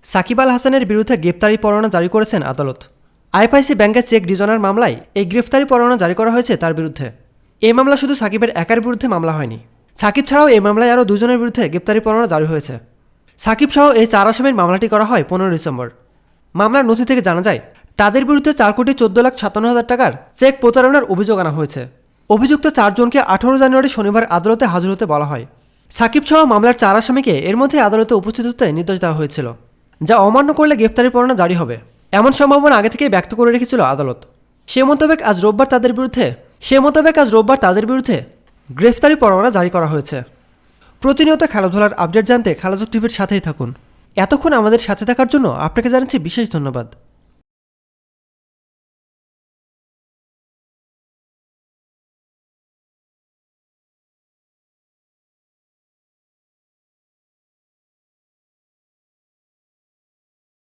সাকিব আল হাসানের বিরুদ্ধে গ্রেপ্তারি পরোয়ানা জারি করেছেন আদালত। আইএফআইসি ব্যাংকের চেক ডিজনার মামলায় এই গ্রেফতারি পরোয়ানা জারি করা হয়েছে তার বিরুদ্ধে। এই মামলা শুধু সাকিবের একার বিরুদ্ধে মামলা হয়নি, সাকিব ছাড়াও এই মামলায় আরও দুজনের বিরুদ্ধে গ্রেপ্তারি পরোয়ানা জারি হয়েছে। সাকিব সহ এই 4 আসামির মামলাটি করা হয় 15 ডিসেম্বর। মামলার নথি থেকে জানা যায় তাদের বিরুদ্ধে 4,14,57,000 টাকার চেক প্রতারণার অভিযোগ আনা হয়েছে। অভিযুক্ত 4 জনকে 18 জানুয়ারি শনিবার আদালতে হাজির হতে বলা হয়। সাকিব সহ মামলার 4 আসামিকে এর মধ্যে আদালতে উপস্থিত হতে নির্দেশ দেওয়া হয়েছিল, যা অমান্য করলে গ্রেফতারি পরোয়ানা জারি হবে এমন সম্ভাবনা আগে থেকেই ব্যক্ত করে রেখেছিল আদালত। সে মোতাবেক আজ রোববার তাদের বিরুদ্ধে গ্রেফতারি পরোয়ানা জারি করা হয়েছে। প্রতিনিয়ত খেলাধুলার আপডেট জানতে খেলাযোগ টিভির সাথেই থাকুন। এতক্ষণ আমাদের সাথে থাকার জন্য আপনাকে জানাচ্ছি বিশেষ ধন্যবাদ।